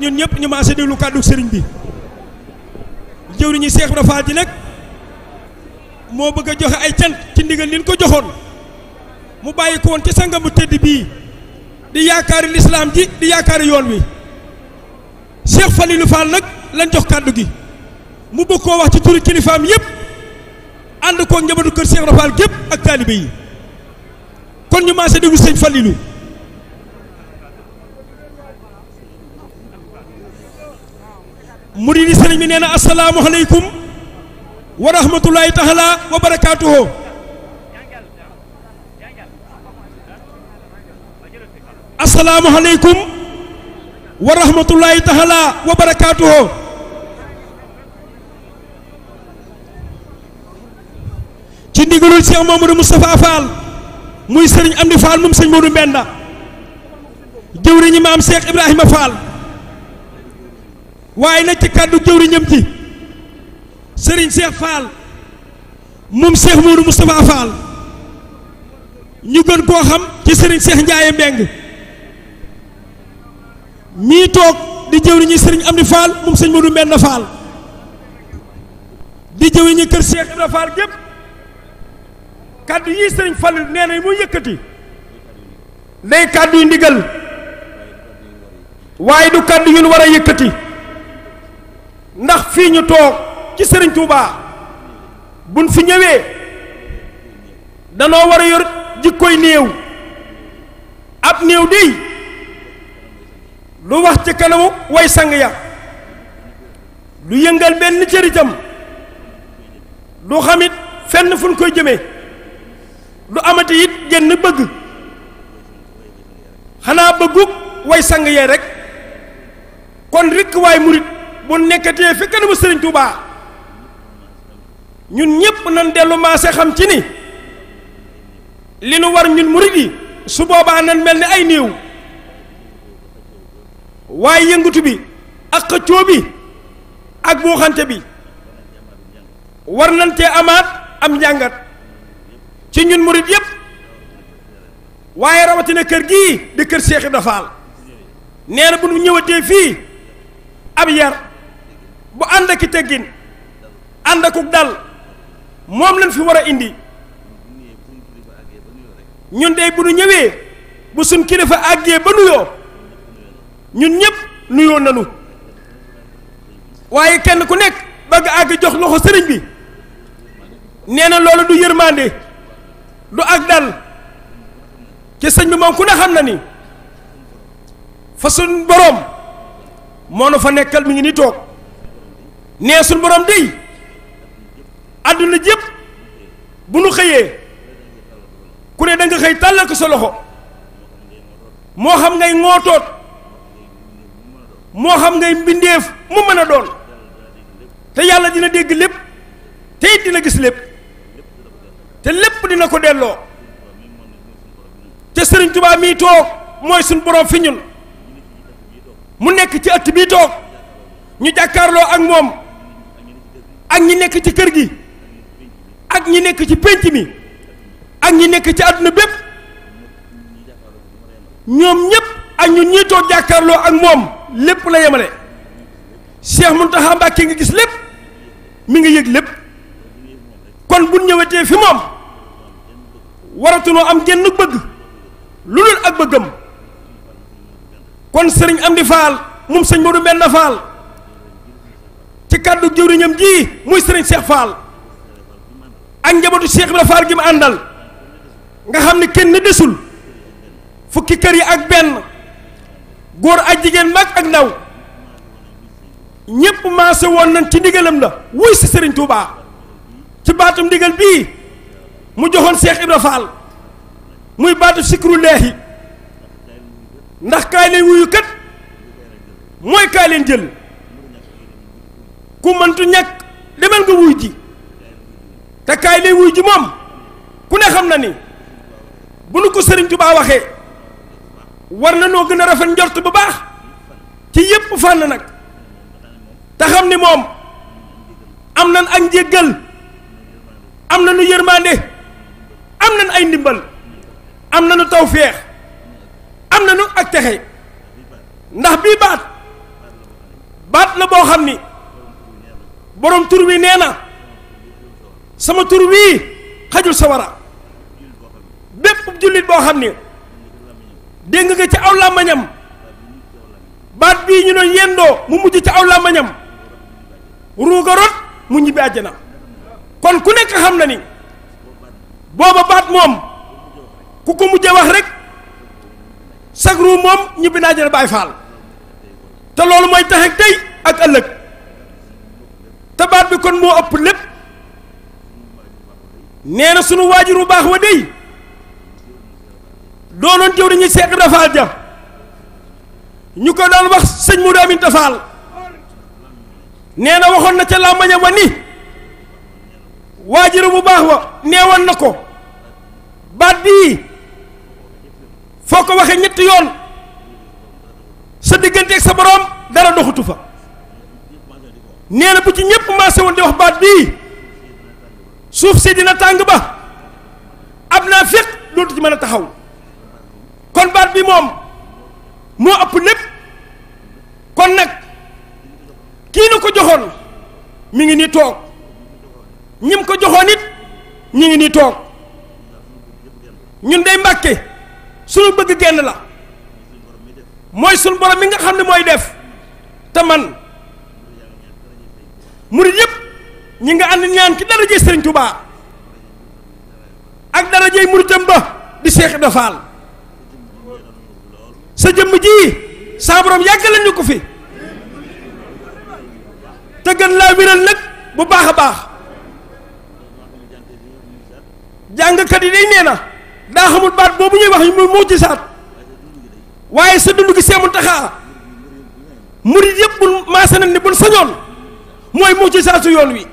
ñun ñëpp ñu maase déglu kàddu sëriñ bi jëwriñu Cheikh Ibra Fall ji nag moo bëgg a joxe ay cant ci ndigal liñ ko joxoon mu bàyyi ko woon ci sangam bu tëdd bii di yaakaari lislaam ji di yaakaari yoon wi Cheikh Falilou Fall nag lañ jox kàddu gi mu bëgg koo wax ci turu kilifaam yëpp ànd koo njabootu kër Cheikh Ibra Fall gépp ak taalibe yi kon ñu maase déglu sëñ Falilou. muridi sëriñ bi nee na asalaamualeykum wa rahmatulahi taala wa barakaatuhu. asalaamualeykum wa rahmatulahi taala wa barakaatuhu. ci ndigalul Cheikh Mamadou Moustapha Fall muy sëriñ Amdi Fall moom sëñ Modou Mbenda jëwriñi maam Cheikh Ibrahima Fall waaye nag ci kàddu jëwriñam ji sëriñ Cheikh Fall moom Cheikh Modou Moustapha Fall ñu gën koo xam ci sëriñ Cheikh Ndiaye Mbeng mii toog di jëwriñi sëriñ Amdi Fall moom sëñ Modou Mbenda Fall di jëwriñi kër Cheikh Ibrahima Fall gépp kàddu yii sëriñ Fall nee na muy yëkkati day kàddu yu ndigal waaye du kàddu yu ñu war a yëkkati ndax fii ñu toog ci sëriñ Touba buñ fi ñëwee danoo war a yor jikkoy néew ab néew dey lu wax ci kanamu way sang ya lu yëngal benn cëritam du xamit fenn fu ñu koy jëmee du amati it genn bëgg xanaa bëggug way sang yee rek kon rikk waay murit bu nekkatee fi kanamu sëriñ Touba ñun ñépp nan dellu maase xam ci ni li nu war ñun murit yi su boobaa nan mel ni ay néew waaye yëngatu bi ak xëccoo bi ak buuxante bi war nañ cee amaat am njàngat ci ñun murit yépp waaye rawatina kër gii di kër Cheikh Ibra Fall nee na bu nu ñëwatee fii ab yar bu ànd ak i teggin ànd akuk dal moom lañ fi war a indi ñun de bu nu ñëwee bu suñ kilifa àggee ba nuyoo ñun ñëpp nuyoo nanu waaye kenn ku nekk bëgg àgg jox loxo sëriñ bi nee na loolu du yërmande du ak dal ci sëñ bi moom ku ne xam na ni fa suñ boroom moo nu fa nekkal mi ngi ni toog nee suñ boroom dey àdduna jépp bu nu xëyee ku ne da nga xëy tàllal ko sa loxo moo xam ngay ngootoot moo xam ngay mbindeef mu mën a doon te yàlla dina dégg lépp te it dina gis lépp te lépp dina ko delloo te sëriñ Tuubaa mii toog mooy suñ boroom fi ñun mu nekk ci ëtt bii toog ñu jàkkaarloo ak moom ak ñi nekk ci kër gi ak ñi nekk ci pénc mi ak ñi nekk ci àdduna bépp ñoom ñépp ak ñun ñii toog jàkkaarloo ak moom lépp la yemale Cheikh Mountakha Mbacké nga gis lépp mi ngi yëg lépp kon bu ñëwetee fi moom waratunoo am genn bëgg lu dul ak bëggam kon sëriñ Amdi Fall moom sëñ Modou Mbenda Fall ci kàddu jëwriñam ji muy sëriñ Cheikh Fall ak njabootu Cheikh Ibra Fall gi mu àndal nga xam ne kenn desul fukki kër yi ak benn góor ak jigéen mag ak ndaw ñépp maase woon nañ ci ndigalam la wuy si sëriñ Touba ci baatum ndigal bii mu joxoon Cheikh Ibra Fall muy baatu sikrullaahi ndax kaay leen wuyu kat mooy kaay leen jël ku mëntu ñàkk demal nga wuy ji te kaay leen wuy ji moom ku ne xam na ni bu nu ko sëriñ Touba waxee war na noo gën a rafet njort bu baax ci yépp fànn nag te xam ni moom am nan ak njéggal am na nu yërmande am nañ ay ndimbal am nañu tawféex am nañu ak texe ndax bii baat baat la boo xam ni borom tur wi nee na sama tur wii xajul sawara bépp jullit boo xam ni dégg nga ci aw làmmañam baat bii ñu doon yendoo mu mujj ci aw làmmañam ruuga rot mu ñibbi àjjana kon ku nekk xam na ni booba baat moom ku ko mujjee wax rek sag ruu moom ñibbi naa àjjana Baay Faal te loolu mooy tax ak tey ak ëllëg te baat bi kon moo ëpp lépp nee na sunu waajur bu baax wa dey doonoon jëw dañuy Seex Ibra Faal ja ñu ko daan wax sëñ Moodu Aminta Faal nee na waxoon na ca làmbañam wa ni waajur bu baax wa neewoon na ko baat bii foo ko waxee ñetti yoon sa digganteeg sa borom dara doxutu fa nee na bu ci ñépp maase woon di wax baat bii suuf si dina tàng ba ab naa féq dootu ci mën a taxaw kon baat bi moom moo ëpp lépp kon nag kii nu ko joxoon mi ngi nii toog ñim ko joxoon it ñi ngi nii toog ñun day Mbàkke suñu bëgg genn la mooy suñu borom mi nga xam ne mooy def te man murid yëpp ñi nga ànd ñaan ci darajey Sëriñ Tuubaa ak darajey muritam ba di Seex Ibra Faal sa jëmm ji saa borom yàggal ñu ko fi te gën laa wéral nag bu baax a baax jàngkat yi day nee na daa xamul baat boobu ñuy wax muy moo ci saat waaye sa dund gi Seex Muntaxaa murid yëpp bul maase nañ ne bul sañoon mooy moo ci saatu yoon wi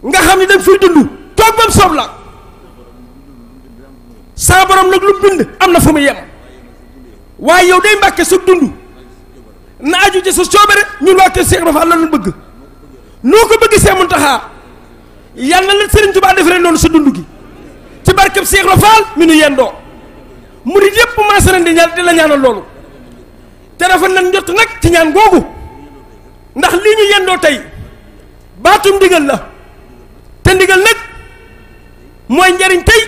nga xam ne dañ fiy dund toog bam soob la saa borom nag lu bind am na fu mu yem waaye yow day Mbàkke sa dund na aju ci sa coobare ñun waa kër Seex Ibra Faal la ñu bëgg noo ko bëgg Seex Muntaxaa yàlla na la Sëriñ Tuubaa defaree noonu sa dund gi ci barkeb Seex Ibra Faal mi nu yendoo murid yépp maase nañ di la ñaanal loolu te rafet nañ njott nag ci ñaan googu ndax lii ñu yendoo tey baatum ndigal la te ndigal nag mooy njariñ tey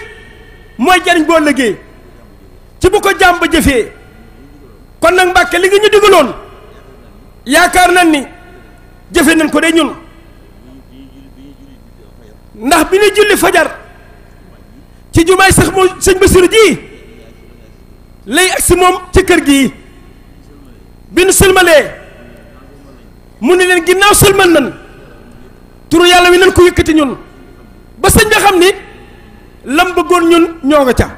mooy jariñ boo liggéey ci bu ko jàmm ba jëfee kon nag Mbàkke li nga ñu digaloon yaakaar nañ ni jëfe nañ ko de ñun ndax bi ñu julli fajar ci jumaay sax moo sëñ Basiru ji lay agsi moom ci kër gi bi nu sëlmalee mu ne leen ginnaaw sëlmal nan turu yàlla wi nañ ko yëkkati ñun ba sëñ nga xam ni lam bëggoon ñun ñoo nga ca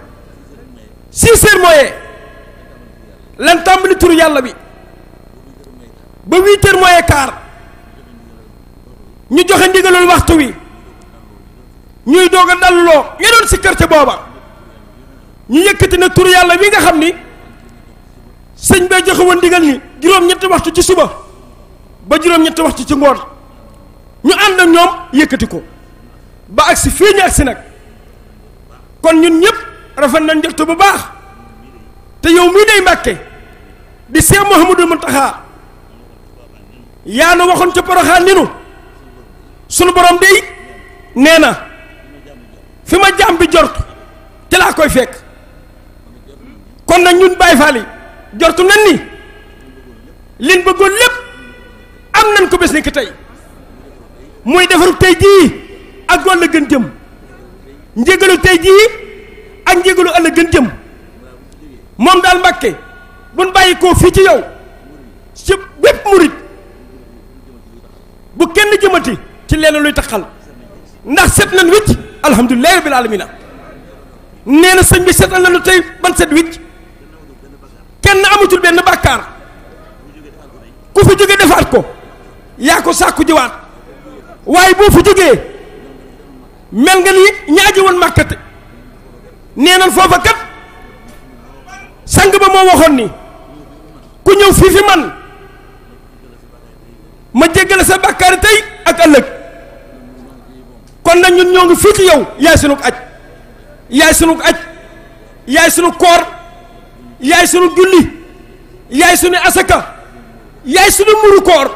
6 heures mooyee lan tàmbali turu yàlla bi ba 8 heures mooyee quart ñu joxe ndigalul waxtu wi ñuy doog a dalloo ña doon si kër ca booba ñu yëkkati na turu yàlla wi nga xam ni sëñ bee joxe woon ndigal ni juróom-ñetti waxtu ci suba ba juróom-ñetti waxtu ci ngoon ñu ànd ak ñoom yëkkati ko ba agsi fii ñu agsi nag kon ñun ñëpp rafet nañ njort bu baax te yow mii day Mbàkke di Seex Muhammadul Muntaxaa yaa nu waxoon ca Poroxaan ni nu sunu borom day nee na fi ma jaam bi jort te laa koy fekk kon nag ñun Baay Faal yi jortu nan ni liñ bëggoon lépp am nañ ko bés ni ki tey muy defaru tey jii ak walla gën jëm njégalu tey jii ak njégalu ëllëg gën jëm moom daal Mbàkke buñ bàyyi koo fii ci yow ci bépp murit bu kenn jëmati ci leen luy taxal ndax set nañ wicc alhamdulillahi rabbil alamina nee na sëñ bi setal nañu tey ban set wicc kenn amatul benn bàkkaar ku fi jóge defaat ko yaa ko sàkku jiwaat waaye boo fi jógee mel nga ni ñaaji woon màkkate nee nañ foofa kat sang ba moo waxoon ni ku ñëw fii fi man ma jéggale sa bàkkaari tey ak ëllëg kon nag ñun ñoo ngi fii ci yow yaay sunu aj yaay sunu aj yaay sunu koor yaay sunu julli yaay sunu asaka yaay suñu muru koor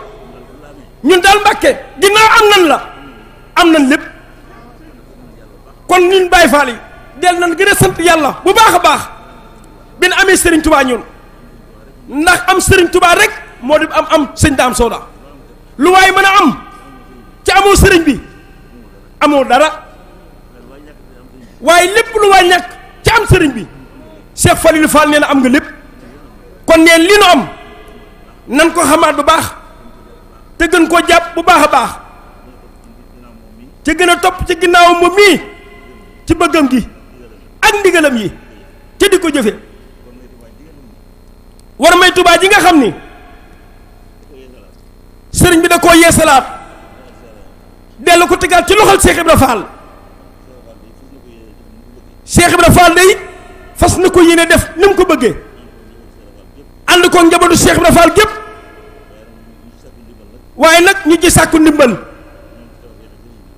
ñun daal Mbàkke ginnaaw am nan la am nan lépp kon ñun Baay Faal yi del nan gën a sant yàlla bu baax a baax bi nu amee Serigne Touba ñun ndax am Serigne Touba rek moo di am sëñ Daam Sooda lu waaye mën a am ci amoo sëriñ bi amoo dara waaye lépp lu waay ñàkk ci am sëriñ bi Cheikh Falilou Fall nee na am nga lépp kon neen li nu am nan ko xamaat bu baax te gën koo jàpp bu baax a baax te gën a topp ci ginnaawam moom mii ci bëggam gi ak ndigalam yi te di ko jëfe war may Tuubaa ji nga xam ni sëriñ bi da koo yeesalaat dellu ko tegaat ci loxol Cheikh Ibra Fall Cheikh Ibra Fall day fas na ko yéene def ni mu ko bëggee ànd ko njabootu Cheikh Ibra Fall gépp waaye nag ñu ci sàkku ndimbal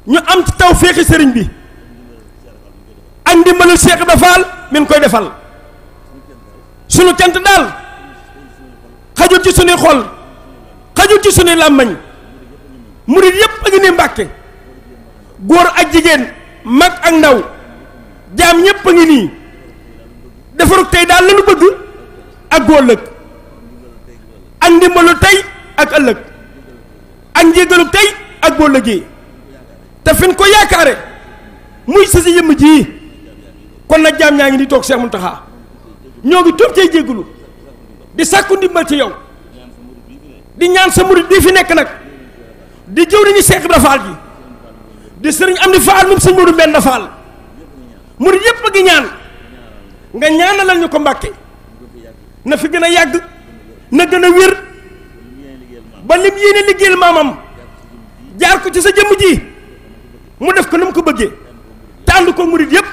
ñu am ci taw féexi sëriñ bi ak ndimbalul Cheikh Ibra Fall mi ngi koy defal sunu cant daal xajul ci sunuy xol xajul ci sunuy làmmañ murit yépp a ngi ne Mbàkke góor ak jigéen mag ak ndaw jaam ñépp a ngi nii defarug tey daal lañu bëgg ak góor lëg ak ndimbalu tey ak ëllëg ak njégalu tey ak boo lëgee te fin ko yaakaare muy sa si yëmm ji kon nag jaam ñaa ngi di toog Cheikh Mountakha ñoo ngi tuub cay jégalu di sàkku ndimbal ci yow di ñaan sa murit bii fi nekk nag di jëw nañu Cheikh Ibra Fall ji di sëriñ Amdi Fall moom sëñ Modou Mbenda Fall murit yépp a ngi ñaan nga ñaanalal ñu ko Mbàkke na fi gën a yàgg na gën a wér ba lim yéene liggéeyal maamam jaar ko ci sa jëmm ji mu def ko ni mu ko bëggee te ànd ko murit yépp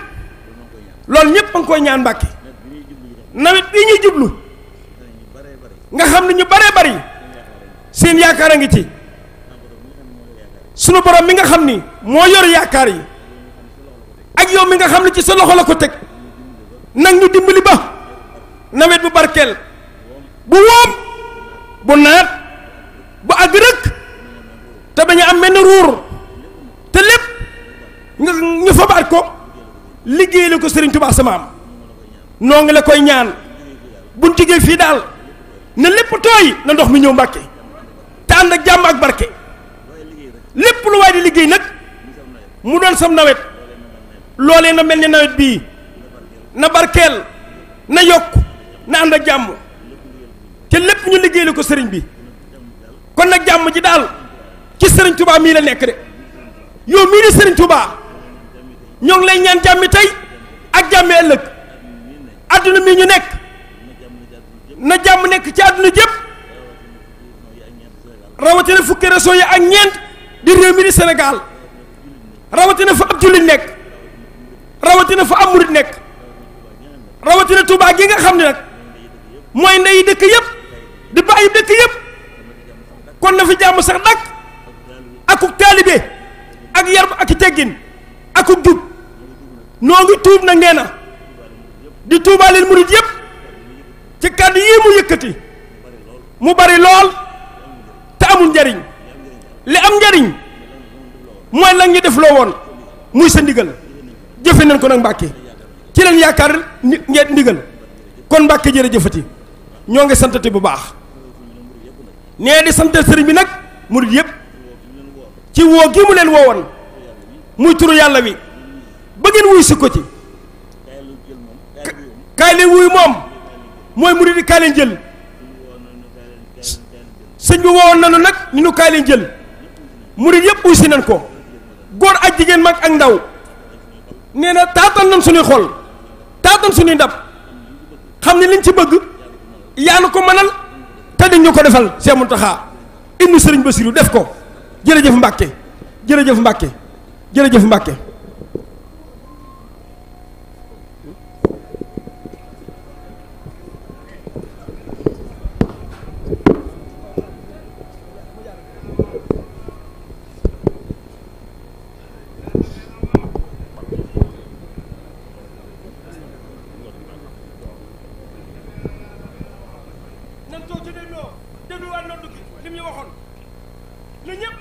loolu ñépp a ngi koy ñaan Mbàkke nawet bii ñuy jublu nga xam ne ñu baree bari seen yaakaar a ngi ci sunu borom mi nga xam ni moo yor yaakaar yi ak yow mi nga xam ne ci sa loxo la ko teg nag ñu dimbali ba nawet bu barkeel bu woom bu naat bu àgg rëkk te bañ a am menn ruur te lépp nga ñu fabaat ko liggéey la ko Sëriñ Tuubaa sama am noo ngi la koy ñaan buñ jógee fii daal na lépp tooy na ndox mi ñëw Mbàkke te ànd ak jàmm ak barke lépp lu waay di liggéey nag mu doon sam nawet loolee na mel ni nawet bii na barkeel na yokk na ànd ak jàmm te lépp ñu liggéey la ko sëriñ bi kon nag jàmm ji daal ci Sëriñ Tuubaa mii la nekk de yow mii di Sëriñ Tuubaa ñoo ngi lay ñaan jàmmi tey ak jàmmi ëllëg àdduna mii ñu nekk na jàmm nekk ci àdduna jëpp rawatina fukki région yi ak ñeent di réew mi di Sénégal rawatina fa ab jullit nekk rawatina fa am murit nekk rawatina Touba gi nga xam ne nag mooy ndeyi dëkk yëpp di bàyyi dëkk yëpp kon na fi jàmm sax dakk akuk taalibe ak yar ak i teggin akuk jub noo ngi tuub nag nee na di tuubaaleel murit yëpp ci kàddu yii mu yëkkati mu bari lool te amul njariñ li am njariñ mooy la ñu def loo woon muy sa ndigal jëfe nañ ko nag Mbàkke ci leen yaakaar ngeen ndigal kon Mbàkke jërëjëfati ñoo ngi santati bu baax nee di sant sëriñ bi nag murit yëpp ci woo gi mu leen woowoon muy turu yàlla wi ba ngeen wuy si ko ci kaay leen wuy moom mooy murit yi kaay leen jël sëñ bi woowoon nanu nag ñu nu kaay leen jël murit yëpp wuy si nañ ko góor ak jigéen mag ak ndaw nee na taatan nañ suñuy xol taatan suñuy ndab xam ne liñ ci bëgg yaa nu ko mënal te di ñu ko defal Cheikh Mountakha ibnu Sëriñ Bassirou def ko jërëjëf Mbàkke jërëjëf Mbàkke jërëjëf Mbàkke nan toog ci dégloo dégluwaat noddu li mu ñu waxoon la ñëpp